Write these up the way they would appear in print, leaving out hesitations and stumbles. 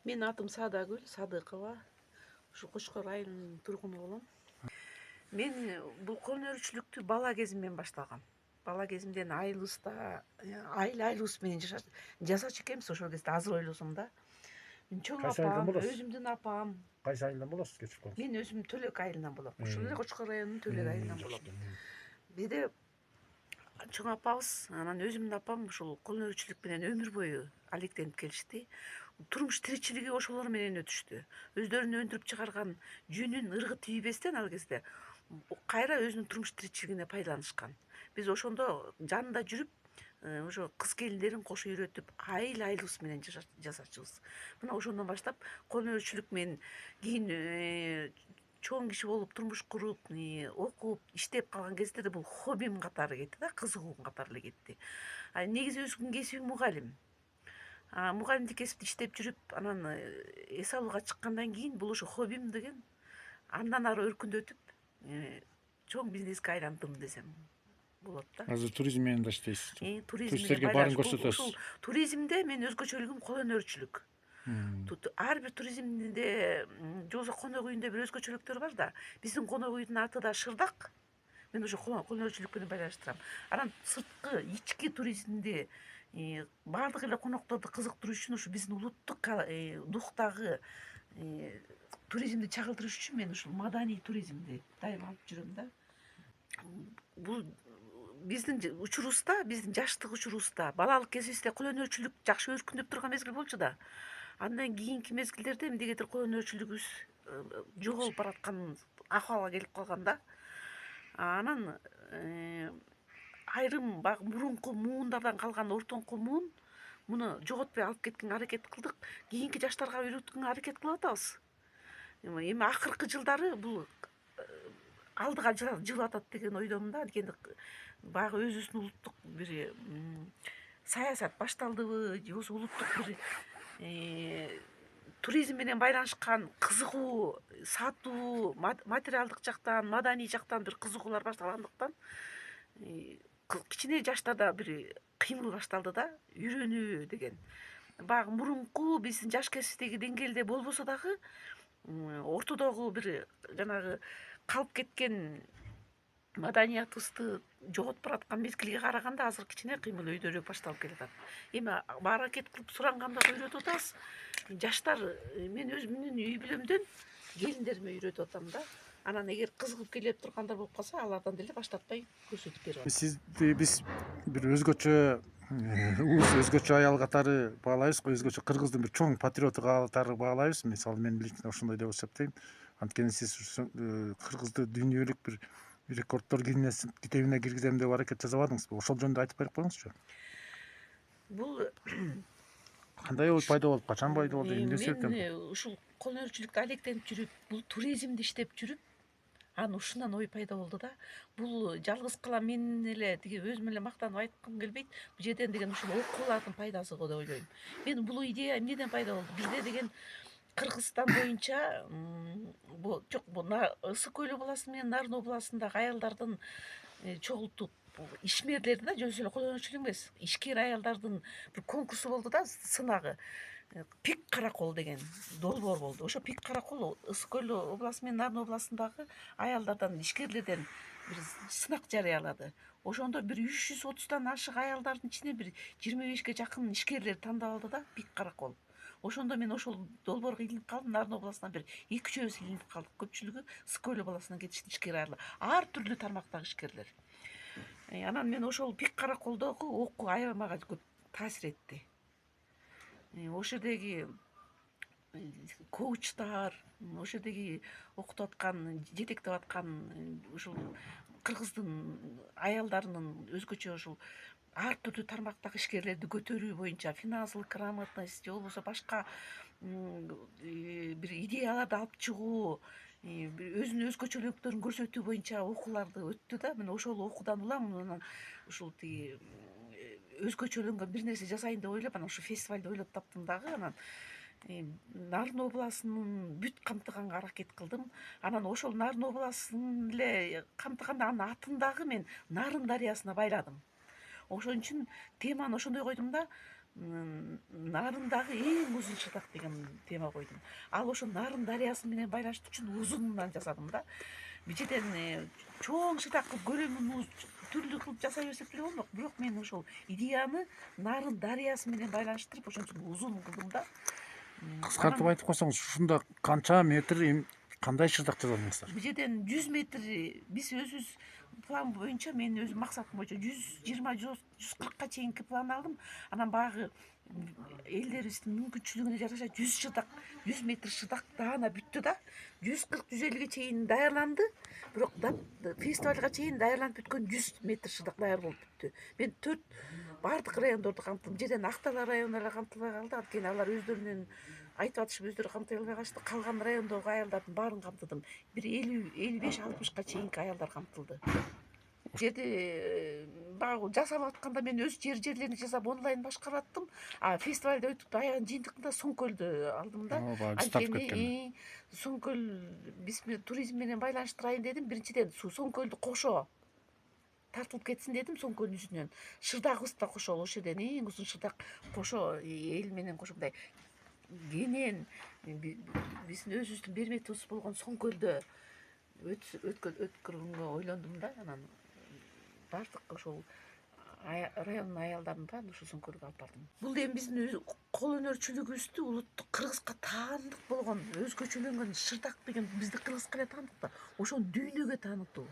Менин атым Садагүл Садыкова. Ушу Кочкор айылынын тургуну болом. Мен бул кол өнөрчүлүктү бала кезимден баштагам. Бала кезимден айылыбызда айылыбыз менен жасачу экенбиз ошол кезде азыр ойлосом да. Мен чоң Кайсы айылдан апам, болосуз? өзүмдүн апам. Кайсы айылдан болосуз, кечип калыңыз? Мен өзүм Төлөк айылынан болом. Ушул эле Кочкор районунун Төлөк айылынан болом. Жакшы. Бизде чоң апабыз, анан өзүмдүн апам ушул кол өнөрчүлүк менен өмүр бою алектенип келишти. Турмуш тиричилиги ошолор менен өтүштү. Өздөрүнүн өндүрүп чыгарган жүнүн ыргы тийбестен ал кезде кайра өзүнүн турмуш тиричилигине пайдаланышкан. Биз ошондо жанында жүрүп, ошо кыз келиндерин кошо үйрөтүп, айылыбыз менен жасачубуз. Мына ошондон баштап кол өнөрчүлүк менен кийин чоң киши болуп, турмуш куруп, окуп, иштеп калган кезде да бул хоббим катары кетти да, кызыгуум катары эле кетти. Негизи өзүмдүн кесибим мугалим. Мугалимдик кесипти иштеп жүрүп, анан эс алууга чыккандан кийин бул ошо хоббим деген андан ары өркүндөтүп, чоң бизнеске айландым десем болот да. Азыр туризм менен да иштейсиз. Туризм менен Туристтерге баарын байланыш. көрсөтөсүз. Ушул туризмде менин өзгөчөлүгүм кол өнөрчүлүк. Ар бир туризмде же болбосо конок үйүндө бир өзгөчөлүктөр бар да. Биздин конок үйдүн аты да Шырдак. Мен ошо кол өнөрчүлүк менен байланыштырам. Анан сырткы ички туризмди баардык эле конокторду кызыктыруу үчүн ушу биздин улуттук духтагы туризмди чагылдырыш үчүн мен ушул маданий туризмди дайыма алып жүрөм да. Бул биздин учурубузда, биздин жаштык учурубузда, балалык кезибизде кол өнөрчүлүк жакшы өркүндөп турган мезгил болчу да. Андан кийинки мезгилдерде эмнегедир кол өнөрчүлүгүбүз жоголуп бараткан акыбалга келип калган да. Анан айрым баягы мурунку муундардан калган ортоңку муун муну жоготпой алып кеткенге аракет кылдык. Кийинки жаштарга үйрөткөнгө аракет кылып атабыз. Эми акыркы жылдары бул алдыга жылып атат деген ойдомун да. Анткени баягы өзүбүздүн улуттук бир саясат башталдыбы, же болбосо улуттук бир туризм менен байланышкан кызыгуу, сатуу, материалдык жактан, маданий жактан бир кызыгуулар башталгандыктан кичине жаштарда бир кыймыл башталды да, үйрөнүү деген. Баягы мурунку биздин жаш kesиптеги деңгээлде болбосо дагы ортодогу бир жанагы калып кеткен маданиятыбызды жоготуп бараткан мезгилге караганда азыр кичине кыймыл өйдөрөөк башталып келатат. Эми аракет кылып суранганда үйрөтүп атабыз. Жаштар мен өзүмдүн үй бүлөмдөн келиндериме үйрөтүп атам да. Анан эгер кызыгып келип тургандар болуп калса, алардан деле баштатпай көрсөтүп берип атам. Сизди биз бир өзгөчө өзгөчө аял катары баалайбыз го, өзгөчө кыргыздын бир чоң патриоту катары баалайбыз. Мисалы мен лично ошондой деп эсептейм. Анткени сиз кыргызды дүйнөлүк бир рекорддор китебине киргизем деп аракет жасап атыңызбы? Ошол жөнүндө айтып берип коюңузчу. Бул Кандай ой пайда болуп, качан пайда болду, эмне мен себептен? ушул кол өнөрчүлүктү алектенип жүрүп, бул туризмди иштеп жүрүп, анан ушундан ой пайда болду да. Бул жалгыз кала мен эле тиги өзүм эле мактанып айткым келбейт. Бул жерден деген ушул окуулардын пайдасы го деп ойлойм. Мен бул идея эмнеден пайда болду? Бизде деген Кыргызстан боюнча жок, бул Ысык көл областы менен Нарын областындагы аялдардын чогултуп ишмерлерди да, жөн эле кол өнөрчүлүк эмес, ишкер аялдардын бир конкурсу болду да, сынагы. Пик каракол деген долбоор болду. Ошо пик каракол Ысык көл областы менен Нарын областындагы аялдардан, ишкерлерден бир сынак жарыялады. Ошондо бир 330 ашык аялдардын ичинен бир 25 жакын ишкерлер тандалды да, пик каракол. Ошондо мен ошол долбоорго илинип калдым. Нарын областынан бир 2-3 илинип калдык. Көпчүлүгү Ысык көл областынан кетишти ишкер аялдар. Ар түрдүү тармактагы ишкерлер. Анан мен ошол пик караколдогу окуу аябай мага көп таасир этти. Ошол жердеги коучтар, ошол жердеги окутуп аткан, жетектеп аткан ушул кыргыздын аялдарынын өзгөчө ушул ар түрдүү тармактагы ишкерлерди көтөрүү боюнча финансылык грамотность же болбосо башка бир идеяларды алып чыгуу, өзүнүн өзгөчөлүктөрүн көрсөтүү боюнча окууларды өттү да. Мен ошол окуудан улам анан ушул тиги өзгөчөлөнгөн бир нерсе жасайын деп ойлоп, анан ушу фестивалды ойлоп таптым дагы. Анан Нарын областын бүт камтыганга аракет кылдым. Анан ошол Нарын областын эле камтыганда анын атын дагы мен Нарын дарыясына байладым. Ошон үчүн теманы ошондой койдум да. нарындагы эң узун шырдак деген тема койдум. Ал ошо Нарын дарыясы менен байланыштуу үчүн узунунан жасадым да. Бижеден чоң шырдак кылып көрөмүн, түрлүү кылып жасай берсек деле болмок. Бирок мен ошол идеяны Нарын дарыясы менен байланыштырып ошон үчүн узун кылдым да. Кыскартып айтып койсоңуз, ушунда канча метр кандай шырдак жасадыңыздар? Бижеден 100 метр, биз өзүбүз план боюнча, мен өзүм максатым боюнча 120-140ка чейинки план алдым. Анан баягы элдерибиздин мүмкүнчүлүгүнө жараша 100 шырдак, 100 метр шырдак даана бүттү да. 140-150ге чейин даярланды. Бирок фестивалга чейин даярланып бүткөн 100 метр шырдак даяр болуп бүттү. Мен баардык райондорду камтыдым. Бижеден Актала району эле камтылбай калды. Анткени алар өздөрүнүн айтып атышып өздөрү камтый албай калышты. Калган райондогу аялдардын баарын камтыдым. Бир 50-55-60ка чейинки аялдар камтылды. Жерди баягы жасап атканда мен өз жерлерин жасап онлайн башкарып аттым. Фестивалде өтүп аягын жыйынтыгында Соңкөлдү алдым да. Баягы жүз тартып кеткен. Анткени Соңкөл биз туризм менен байланыштырайын дедим. Биринчиден Соңкөлдү кошо тартылып кетсин дедим Соңкөлдүн үстүнөн. Шырдагыбыз да кошо ошол жерден эң узун шырдак кошо эл менен кошо мындай кенен биздин өзүбүздүн берметибиз болгон Соңкөлдө өткөргөнгө ойлондум да. Анан баардык ошол райондун аялдарын баарын ошо Соңкөлгө алып бардым. Бул эми биздин кол өнөрчүлүгүбүздү улуттук Кыргызга таандык болгон өзгөчөлөнгөн шырдак деген бизди Кыргызга эле таандык да. Ошону дүйнөгө таанытуу.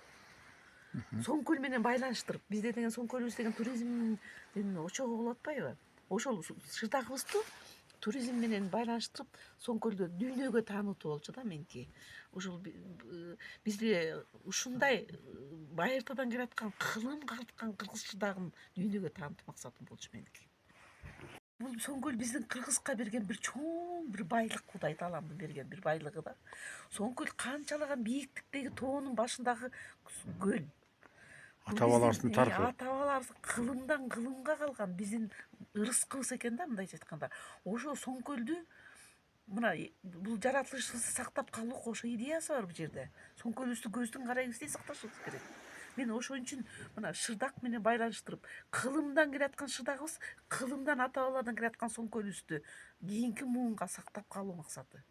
Соңкөл менен байланыштырып, бизде деген Соңкөлүбүз деген туризмдин очогу болуп атпайбы? Ошол шырдагыбызды туризм менен байланыштырып, Соңкөлдү дүйнөгө таанытуу болчу да меники. Ошол бизде ушундай байыртадан келаткан кылым калыткан кыргыз шырдагын дүйнөгө таанытуу максатым болчу меники. Бул Соңкөл биздин Кыргызга берген бир чоң бир байлык, Кудай Тааланын берген бир байлыгы да. Соңкөл канчалаган бийиктиктеги тоонун башындагы көл. Ата бабаларыбыздын тарыхы. Ата бабаларыбыз кылымдан кылымга калган биздин ырыскыбыз экен да, мындайча айтканда. Ошо Соңкөлдү мына бул жаратылышыбызды сактап калуу ошо идеясы бар бул жерде. Соңкөлүбүздү көздүн карайыбыздай сакташыбыз керек. Мен ошон үчүн мына шырдак менен байланыштырып, кылымдан келаткан шырдагыбыз, кылымдан ата бабалардан келаткан Соңкөлүбүздү кийинки муунга сактап калуу максаты.